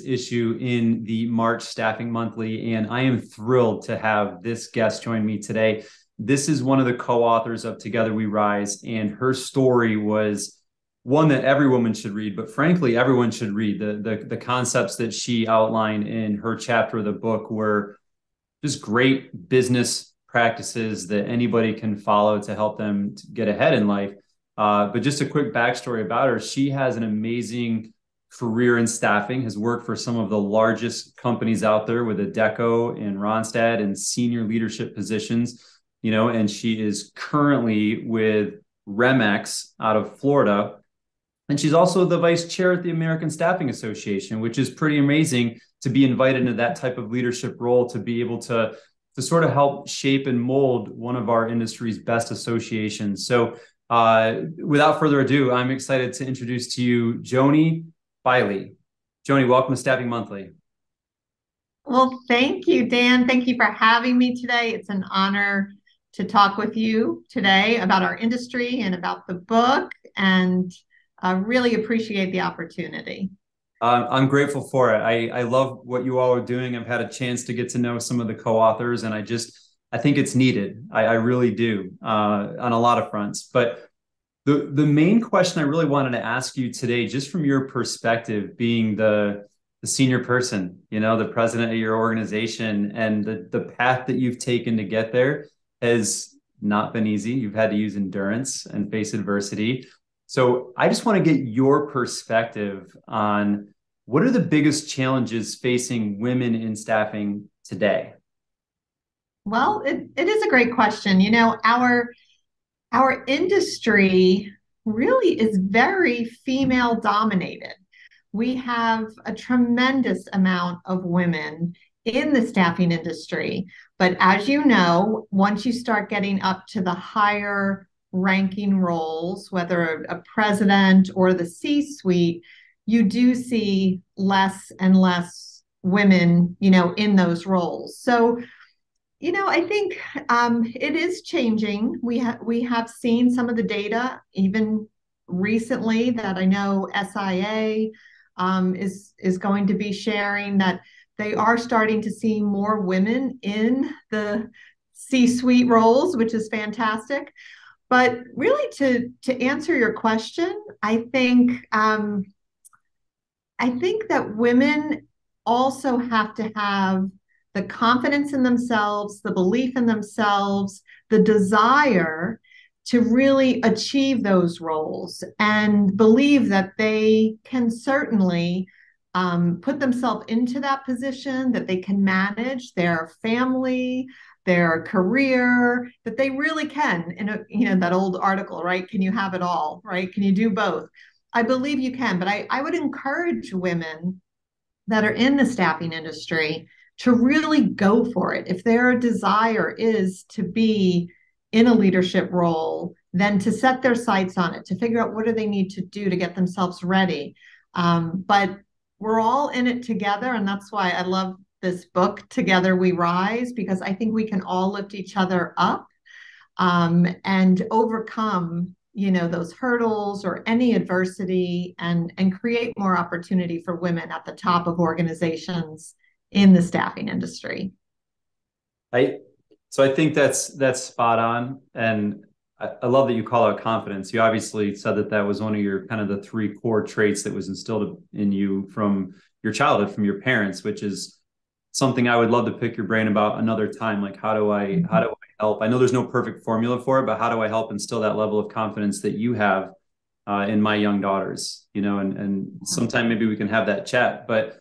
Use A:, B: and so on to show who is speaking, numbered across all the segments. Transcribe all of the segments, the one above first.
A: issue in the March Staffing Monthly, and I am thrilled to have this guest join me today. This is one of the co-authors of Together We Rise, and her story was one that every woman should read, but frankly, everyone should read. The concepts that she outlined in her chapter of the book were just great business practices that anybody can follow to help them to get ahead in life. But just a quick backstory about her. She has an amazing career in staffing, has worked for some of the largest companies out there with Adecco and Ronstadt in senior leadership positions, and she is currently with RemX out of Florida. And she's also the vice chair at the American Staffing Association, which is pretty amazing to be invited into that type of leadership role, to be able to sort of help shape and mold one of our industry's best associations. So without further ado, I'm excited to introduce to you Joanie Bily. Joanie, welcome to Staffing Monthly.
B: Well, thank you, Dan. Thank you for having me today. It's an honor to talk with you today about our industry and about the book, and I really appreciate the opportunity.
A: I'm grateful for it. I love what you all are doing. I've had a chance to get to know some of the co-authors, and I think it's needed. I really do on a lot of fronts. But the main question I really wanted to ask you today, just from your perspective, being the senior person, the president of your organization, and the path that you've taken to get there has not been easy. You've had to use endurance and face adversity. So I just want to get your perspective on what are the biggest challenges facing women in staffing today?
B: Well, it is a great question. Our industry really is very female dominated. We have a tremendous amount of women in the staffing industry. But as you know, once you start getting up to the higher ranking roles, whether a president or the C-suite, you do see less and less women, in those roles. So, I think it is changing. We have seen some of the data even recently that I know SIA is going to be sharing, that they are starting to see more women in the C-suite roles, which is fantastic. But really, to answer your question, I think that women also have to have the confidence in themselves, the belief in themselves, the desire to really achieve those roles, and believe that they can certainly put themselves into that position, that they can manage their family, their career, that they really can. That old article, right? Can you have it all, right? Can you do both? I believe you can, but I would encourage women that are in the staffing industry to really go for it. If their desire is to be in a leadership role, then to set their sights on it, to figure out what do they need to do to get themselves ready. But we're all in it together, and that's why I love this book, Together We Rise, because I think we can all lift each other up and overcome those hurdles or any adversity, and create more opportunity for women at the top of organizations in the staffing industry.
A: I so I think that's spot on, and I love that you call out confidence. You obviously said that was one of your kind of the three core traits that was instilled in you from your childhood, from your parents, which is something I would love to pick your brain about another time. Like, how do I help? I know there's no perfect formula for it, but how do I help instill that level of confidence that you have in my young daughters? And sometime maybe we can have that chat. But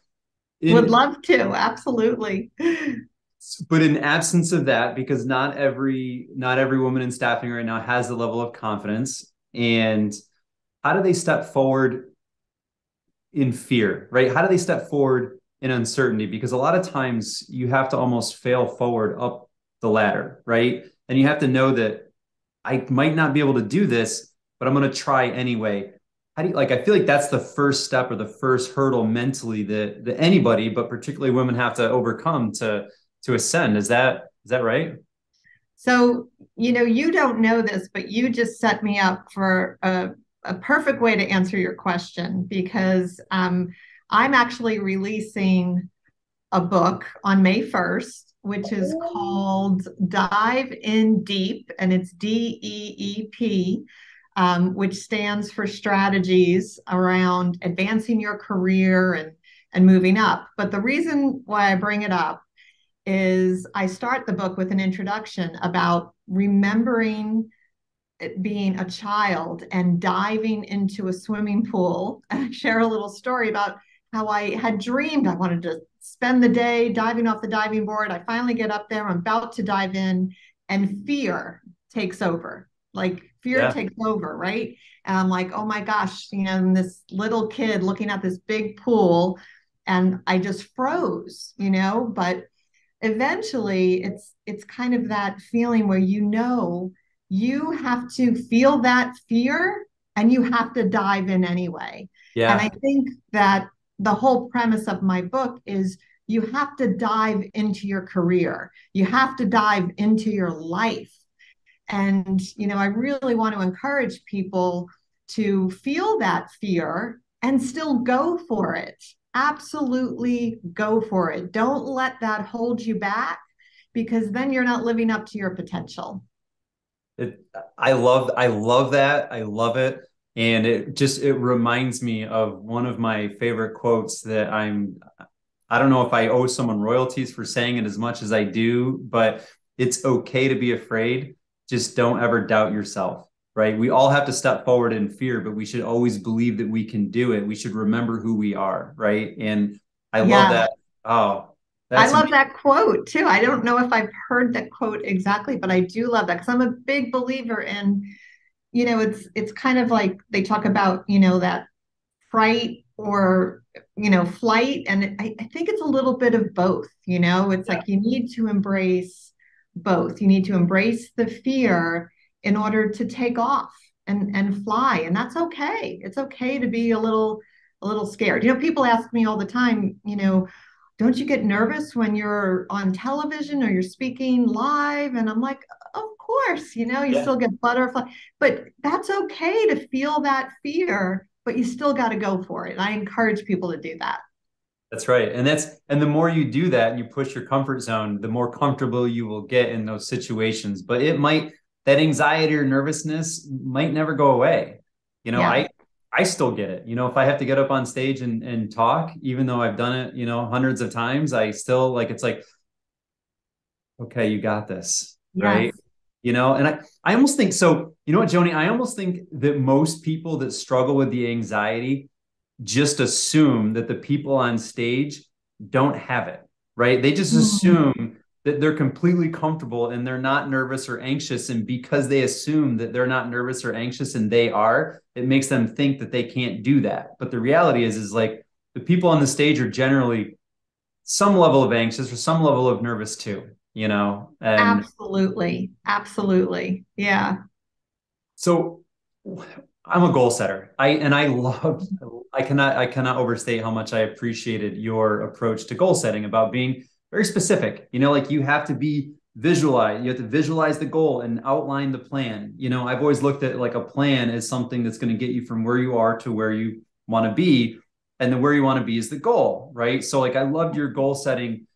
B: Would
A: in
B: love to, absolutely.
A: but in absence of that, because not every woman in staffing right now has the level of confidence, and how do they step forward in fear, right? How do they step forward in uncertainty? Because a lot of times you have to almost fail forward up the ladder, right? And you have to know that I might not be able to do this, but I'm going to try anyway. How do you, I feel like that's the first step or the first hurdle mentally that anybody, but particularly women, have to overcome to ascend. Is that right?
B: So, you don't know this, but you just set me up for a perfect way to answer your question, because I'm actually releasing a book on May 1st, which is
A: Oh.
B: called Dive in Deep, and it's DEEP, which stands for strategies around advancing your career and moving up. But the reason why I bring it up is I start the book with an introduction about remembering being a child and diving into a swimming pool. And I share a little story about how I had dreamed I wanted to spend the day diving off the diving board. I finally get up there, I'm about to dive in, and fear takes over. Like fear
A: Yeah.
B: takes over, right? And I'm like, oh my gosh, I'm this little kid looking at this big pool, and I just froze, but eventually it's kind of that feeling where you have to feel that fear and you have to dive in anyway. And I
A: Yeah.
B: think that the whole premise of my book is you have to dive into your career, you have to dive into your life. And I really want to encourage people to feel that fear and still go for it. Absolutely go for it. Don't let that hold you back, because then you're not living up to your potential.
A: It, I love that. I love it. And it reminds me of one of my favorite quotes that I don't know if I owe someone royalties for saying it as much as I do, but it's okay to be afraid. Just don't ever doubt yourself, right? We all have to step forward in fear, but we should always believe that we can do it. We should remember who we are, right? And I love
B: Yeah,
A: that. Oh,
B: I
A: that's
B: love
A: amazing.
B: that quote too. I don't know if I've heard that quote exactly, but I do love that because I'm a big believer in, it's kind of like they talk about, that fright or flight, and I think it's a little bit of both. It's
A: Yeah,
B: like you need to embrace both. You need to embrace the fear in order to take off and fly, and that's okay. It's okay to be a little scared. People ask me all the time, don't you get nervous when you're on television or you're speaking live? And I'm like, of course, you
A: yeah.
B: still get butterfly, but that's okay to feel that fear, but you still got to go for it. And I encourage people to do that.
A: That's right. And the more you do that and you push your comfort zone, the more comfortable you will get in those situations. But that anxiety or nervousness might never go away. You know,
B: Yeah.
A: I still get it. If I have to get up on stage and talk, even though I've done it, hundreds of times, I still it's like, okay, you got this, right?
B: Yes.
A: And I almost think so, you know what, Joni, I almost think that most people that struggle with the anxiety just assume that the people on stage don't have it, right? They just
B: Mm,
A: assume that they're completely comfortable and they're not nervous or anxious. And because they assume that they're not nervous or anxious and they are, it makes them think that they can't do that. But the reality is like the people on the stage are generally some level of anxious or some level of nervous too. And
B: absolutely. Absolutely. Yeah.
A: so I'm a goal setter. I love I cannot overstate how much I appreciated your approach to goal setting about being very specific. Like you have to you have to visualize the goal and outline the plan. I've always looked at like a plan as something that's going to get you from where you are to where you want to be. And then where you want to be is the goal, right? So like I loved your goal setting,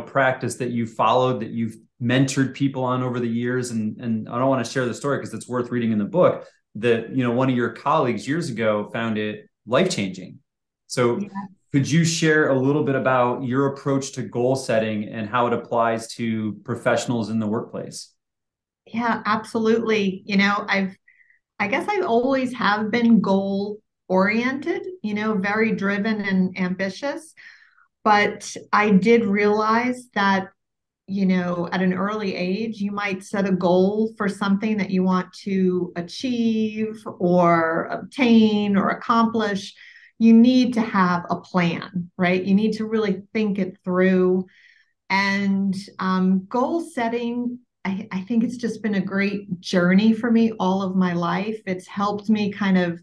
A: practice that you followed, that you've mentored people on over the years. And I don't want to share the story because it's worth reading in the book that one of your colleagues years ago found it life changing. So
B: Yeah.
A: could you share a little bit about your approach to goal setting and how it applies to professionals in the workplace?
B: Yeah, absolutely. I guess I always have been goal oriented, very driven and ambitious. But I did realize that, at an early age, you might set a goal for something that you want to achieve or obtain or accomplish. You need to have a plan, right? You need to really think it through. And goal setting, I think it's just been a great journey for me all of my life. It's helped me kind of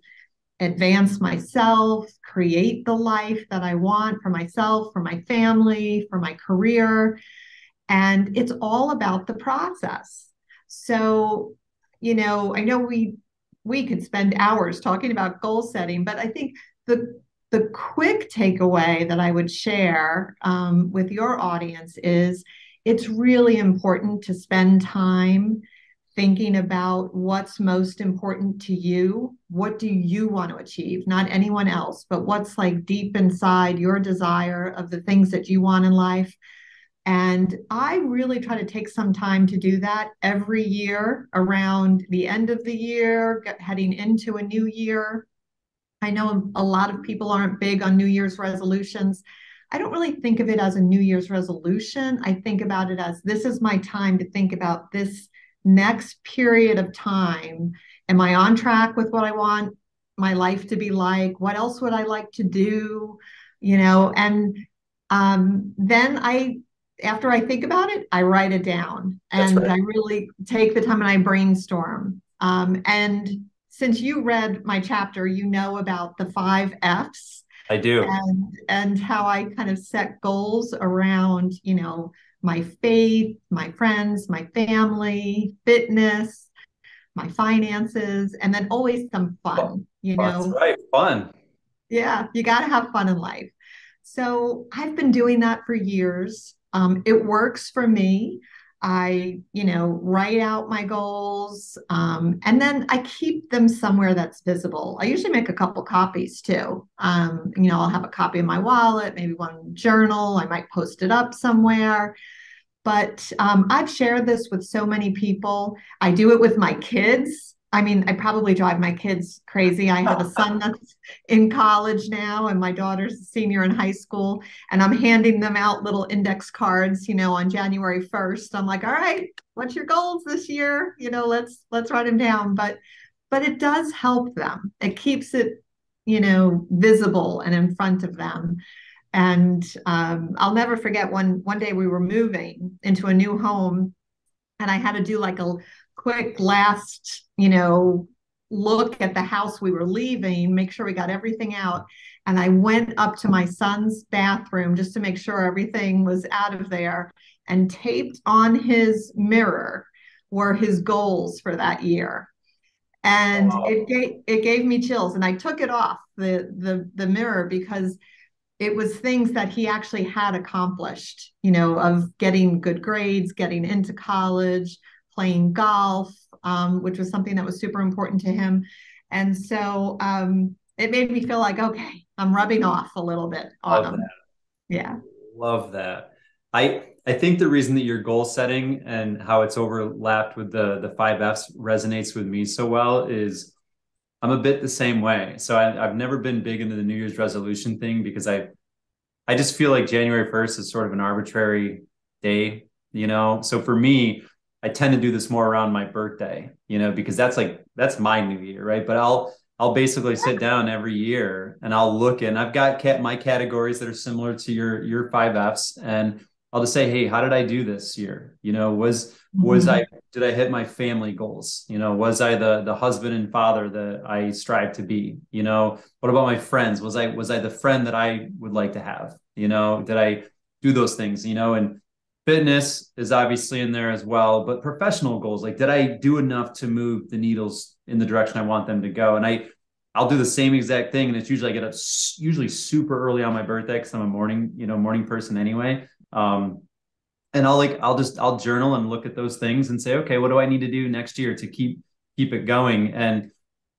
B: advance myself, create the life that I want for myself, for my family, for my career. And it's all about the process. So, I know we could spend hours talking about goal setting, but I think the the quick takeaway that I would share with your audience is it's really important to spend time thinking about what's most important to you. What do you want to achieve? Not anyone else, but what's like deep inside your desire of the things that you want in life. And I really try to take some time to do that every year around the end of the year, heading into a new year. I know a lot of people aren't big on New Year's resolutions. I don't really think of it as a New Year's resolution. I think about it as this is my time to think about this next period of time. Am I on track with what I want my life to be like? What else would I like to do? And then after I think about it, I write it down
A: That's
B: and
A: right.
B: I really take the time and I brainstorm. And since you read my chapter, you know about the 5 F's
A: I do.
B: and how I kind of set goals around, my faith, my friends, my family, fitness, my finances, and then always some
A: Fun.
B: fun,
A: That's right. Fun.
B: yeah, you got to have fun in life. So I've been doing that for years. It works for me. I, write out my goals, and then I keep them somewhere that's visible. I usually make a couple copies too. I'll have a copy in my wallet, maybe one journal. I might post it up somewhere. But I've shared this with so many people. I do it with my kids. I mean, I probably drive my kids crazy. I have a son that's in college now, and my daughter's a senior in high school, and I'm handing them out little index cards, on January 1st. I'm like, all right, what's your goals this year? Let's write them down. But it does help them. It keeps it, visible and in front of them. And I'll never forget one day we were moving into a new home, and I had to do like a quick last, look at the house we were leaving, make sure we got everything out. And I went up to my son's bathroom just to make sure everything was out of there, and taped on his mirror were his goals for that year. And
A: Oh,
B: it gave me chills. And I took it off the mirror because it was things that he actually had accomplished, of getting good grades, getting into college, playing golf, which was something that was super important to him. And so it made me feel like, okay, I'm rubbing off a little bit on
A: love
B: him.
A: that.
B: Yeah.
A: Love that. I think the reason that your goal setting and how it's overlapped with the 5 F's resonates with me so well is I'm a bit the same way. So I've never been big into the New Year's resolution thing because I just feel like January 1st is sort of an arbitrary day, So for me, I tend to do this more around my birthday, because that's my new year, right? But I'll basically sit down every year and I'll look and I've got my categories that are similar to your 5 F's, and I'll just say, hey, how did I do this year? Was I
B: Mhm.
A: did I hit my family goals? Was I the husband and father that I strive to be? What about my friends? Was I the friend that I would like to have? Did I do those things? And fitness is obviously in there as well, but professional goals, like did I do enough to move the needles in the direction I want them to go? And I'll do the same exact thing. And it's usually I get up usually super early on my birthday because I'm a morning person anyway. And I'll journal and look at those things and say, okay, what do I need to do next year to keep it going? And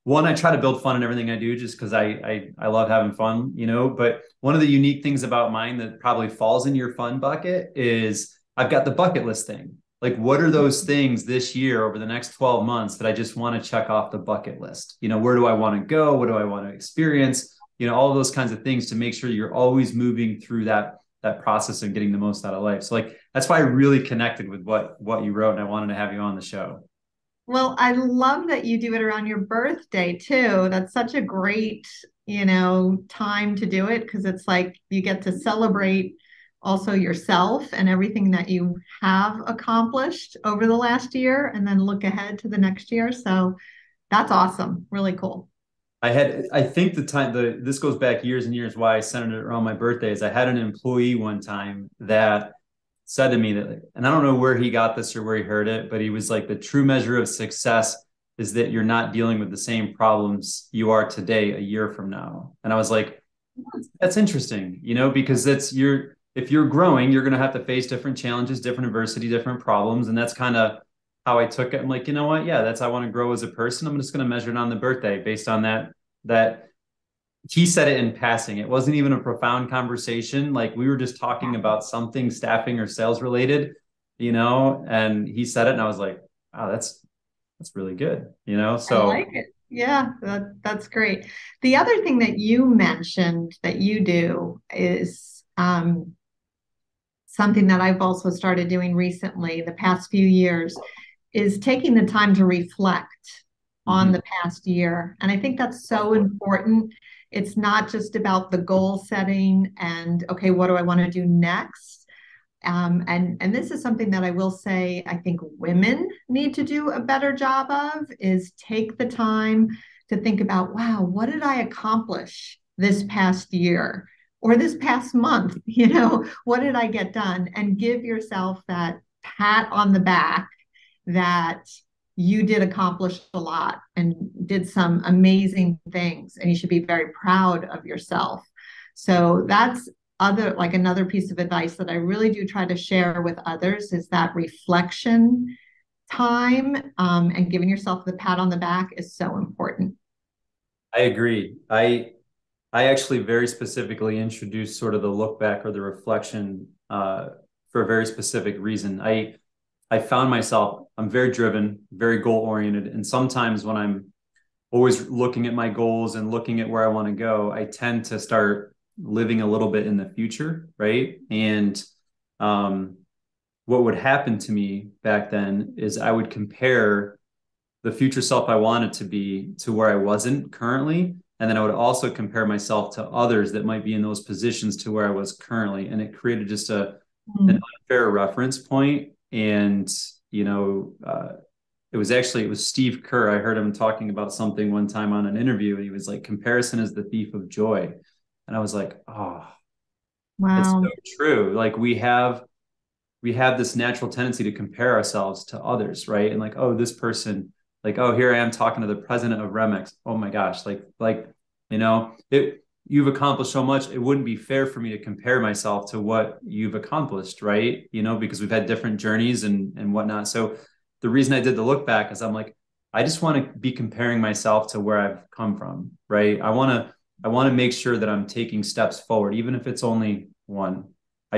A: one, I try to build fun in everything I do just because I love having fun, But one of the unique things about mine that probably falls in your fun bucket is I've got the bucket list thing. Like, what are those things this year over the next 12 months that I just want to check off the bucket list? Where do I want to go? What do I want to experience? All of those kinds of things to make sure you're always moving through that process and getting the most out of life. So like that's why I really connected with what you wrote, and I wanted to have you on the show.
B: Well, I love that you do it around your birthday too. That's such a great, time to do it because it's like you get to celebrate also yourself and everything that you have accomplished over the last year and then look ahead to the next year. So that's awesome. Really cool.
A: I think this goes back years and years why I centered it around my birthdays. I had an employee one time that said to me that, and I don't know where he got this or where he heard it, but he was like, the true measure of success is that you're not dealing with the same problems you are today a year from now. And I was like, That's interesting, because if you're growing, you're going to have to face different challenges, different adversity, different problems. And that's kind of how I took it. I'm like, you know what? Yeah, that's, I want to grow as a person. I'm just going to measure it on the birthday based on that he said it in passing. It wasn't even a profound conversation. Like we were just talking about something staffing or sales related, and he said it and I was like, wow, that's really good.
B: I
A: So
B: like it. Yeah, that's great. The other thing that you mentioned that you do is something that I've also started doing recently, the past few years, is taking the time to reflect on
A: mhm.
B: the past year. And I think that's so important. It's not just about the goal setting and, okay, what do I want to do next? And this is something that I will say I think women need to do a better job of is take the time to think about, wow, what did I accomplish this past year or this past month? What did I get done? And give yourself that pat on the back that you did accomplish a lot and did some amazing things, and you should be very proud of yourself. So that's other like another piece of advice that I really do try to share with others is that reflection time, and giving yourself the pat on the back is so important.
A: I agree. I actually very specifically introduced sort of the look back or the reflection for a very specific reason. I found myself, I'm very driven, very goal oriented. And sometimes when I'm always looking at my goals and looking at where I want to go, I tend to start living a little bit in the future, right? And um, what would happen to me back then is I would compare the future self I wanted to be to where I wasn't currently. And then I would also compare myself to others that might be in those positions to where I was currently. And it created just an
B: Mm.
A: unfair reference point. And, you know, uh, it was Steve Kerr. I heard him talking about something one time on an interview, and he was like, comparison is the thief of joy. And I was like, oh, it's so
B: Wow.
A: true. Like we have this natural tendency to compare ourselves to others, right? And like, oh, this person, like, oh, here I am talking to the president of RemX. Oh my gosh, you've accomplished so much. It wouldn't be fair for me to compare myself to what you've accomplished, right? Because we've had different journeys and whatnot. So the reason I did the look back is I'm like, I just want to be comparing myself to where I've come from, right? I want to make sure that I'm taking steps forward, even if it's only one.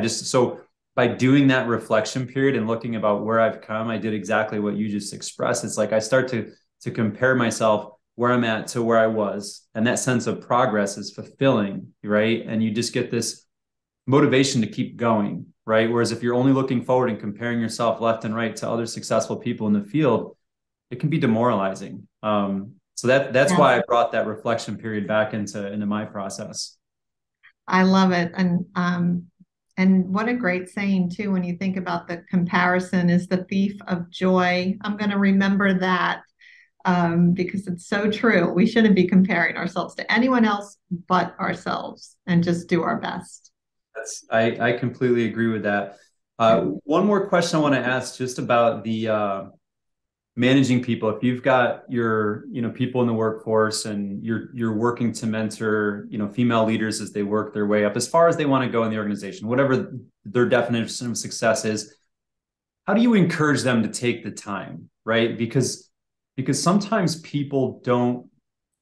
A: So by doing that reflection period and looking about where I've come, I did exactly what you just expressed. It's like I start to compare myself where I'm at to where I was. And that sense of progress is fulfilling, right? And you just get this motivation to keep going, right? Whereas if you're only looking forward and comparing yourself left and right to other successful people in the field, it can be demoralizing. So that's
B: Yeah,
A: why I brought that reflection period back into my process.
B: I love it. And what a great saying too, when you think about the comparison is the thief of joy. I'm going to remember that, because it's so true. We shouldn't be comparing ourselves to anyone else but ourselves and just do our best.
A: I completely agree with that. One more question I want to ask just about the managing people. If you've got your, people in the workforce and you're working to mentor, female leaders as they work their way up, as far as they want to go in the organization, whatever their definition of success is, how do you encourage them to take the time, right? Because sometimes people don't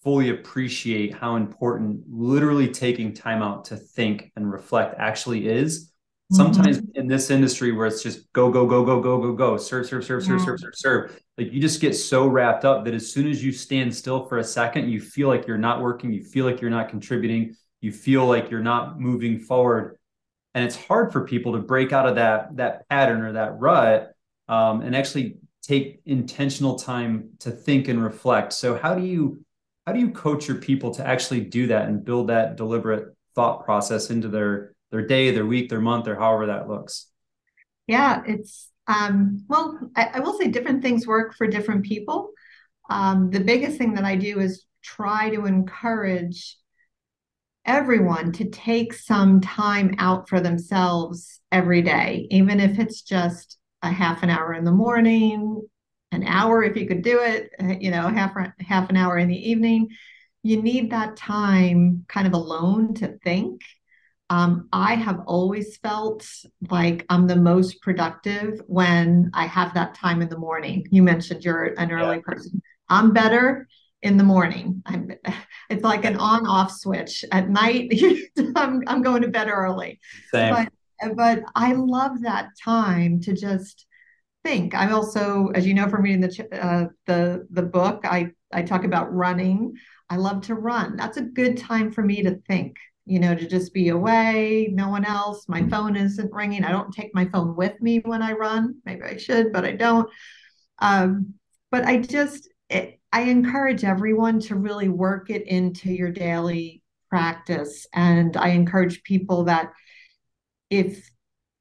A: fully appreciate how important literally taking time out to think and reflect actually is. Sometimes
B: Mhm.
A: in this industry where it's just go, go, go, go, go, go, go, serve, serve, serve, serve,
B: Yeah.
A: serve, serve, serve. Like you just get so wrapped up that as soon as you stand still for a second, you feel like you're not working, you feel like you're not contributing, you feel like you're not moving forward. And it's hard for people to break out of that pattern or that rut, and actually take intentional time to think and reflect. So how do you coach your people to actually do that and build that deliberate thought process into their day, their week, their month, or however that looks?
B: Yeah, it's well, I will say different things work for different people. The biggest thing that I do is try to encourage everyone to take some time out for themselves every day, even if it's just a half an hour in the morning, an hour if you could do it, half an hour in the evening. you need that time kind of alone to think. I have always felt like I'm the most productive when I have that time in the morning. You mentioned you're an
A: Yeah.
B: early person. I'm better in the morning. It's like an on-off switch. At night, I'm going to bed early.
A: Same.
B: But but I love that time to just think. I also, as you know from reading the book, I talk about running. I love to run. That's a good time for me to think, to just be away, no one else. My phone isn't ringing. I don't take my phone with me when I run. Maybe I should, but I don't. Um, but I encourage everyone to really work it into your daily practice. And I encourage people that if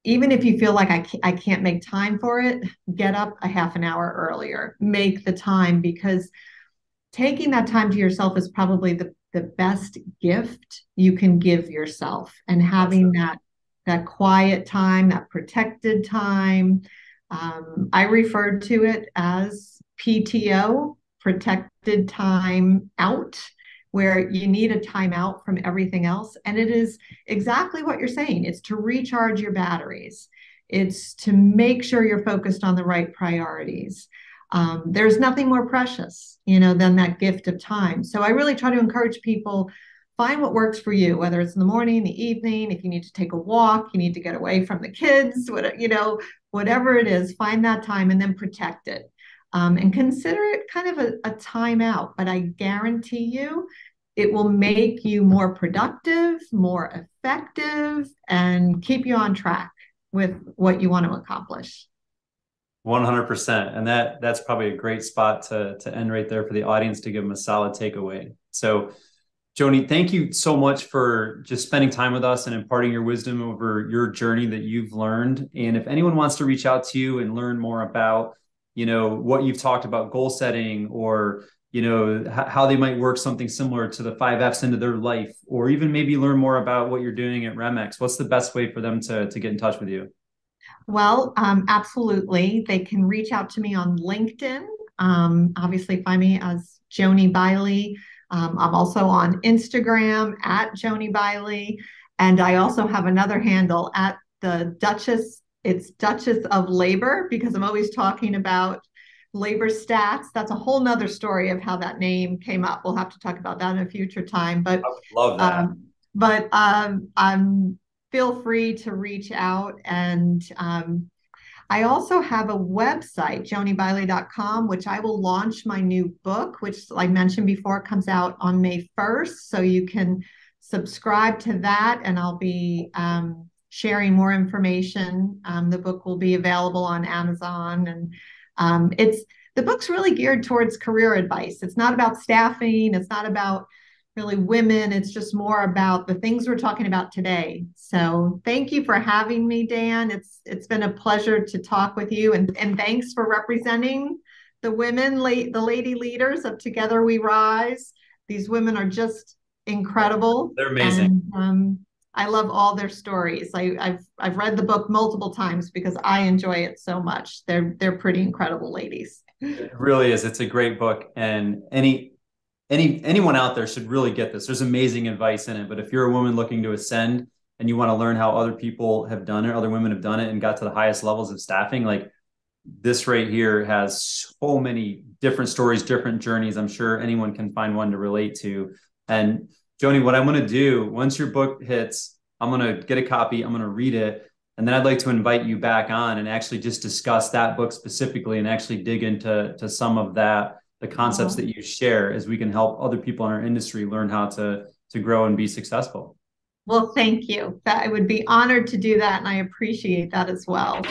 B: even if you feel like I can't make time for it, get up a half an hour earlier, make the time, because taking that time to yourself is probably the best gift you can give yourself. And
A: That's
B: having that quiet time, that protected time. I refer to it as PTO, protected time out, where you need a time out from everything else. And it is exactly what you're saying. It's to recharge your batteries. It's to make sure you're focused on the right priorities. There's nothing more precious, than that gift of time. So I really try to encourage people, find what works for you, whether it's in the morning, the evening, if you need to take a walk, you need to get away from the kids, whatever it is, find that time and then protect it. And consider it kind of a time out. But I guarantee you, it will make you more productive, more effective, and keep you on track with what you want to accomplish.
A: 100%. And that's probably a great spot to end right there for the audience to give them a solid takeaway. So, Joanie, thank you so much for just spending time with us and imparting your wisdom over your journey that you've learned. And if anyone wants to reach out to you and learn more about, what you've talked about, goal setting, or, how they might work something similar to the 5 F's into their life, or even maybe learn more about what you're doing at RemX, what's the best way for them to get in touch with you?
B: Well, absolutely. They can reach out to me on LinkedIn. Obviously, find me as Joanie Bily. I'm also on Instagram at Joanie Bily. And I also have another handle at the Duchess. It's Duchess of Labor, because I'm always talking about labor stats. That's a whole nother story of how that name came up. We'll have to talk about that in a future time. But
A: I would love that.
B: feel free to reach out. And I also have a website, joaniebily.com, which I will launch my new book, which, like I mentioned before, comes out on May 1st. So you can subscribe to that, and I'll be sharing more information. The book will be available on Amazon, and the book's really geared towards career advice. It's not about staffing. It's not about really women. It's just more about the things we're talking about today. So thank you for having me, Dan. It's been a pleasure to talk with you, and thanks for representing the the lady leaders of Together We Rise. These women are just incredible,
A: They're amazing.
B: and I love all their stories. I've read the book multiple times because I enjoy it so much. They're pretty incredible ladies.
A: It really is. It's a great book, and anyone out there should really get this. There's amazing advice in it. But if you're a woman looking to ascend and you want to learn how other people have done it, other women have done it and got to the highest levels of staffing, like this right here has so many different stories, different journeys. I'm sure anyone can find one to relate to. And Joanie, what I'm going to do once your book hits, I'm going to get a copy, I'm going to read it. And then I'd like to invite you back on and actually just discuss that book specifically and actually dig into some of the concepts
B: Oh,
A: that you share, as we can help other people in our industry learn how to grow and be successful.
B: well, thank you. That I would be honored to do that, and I appreciate that as well.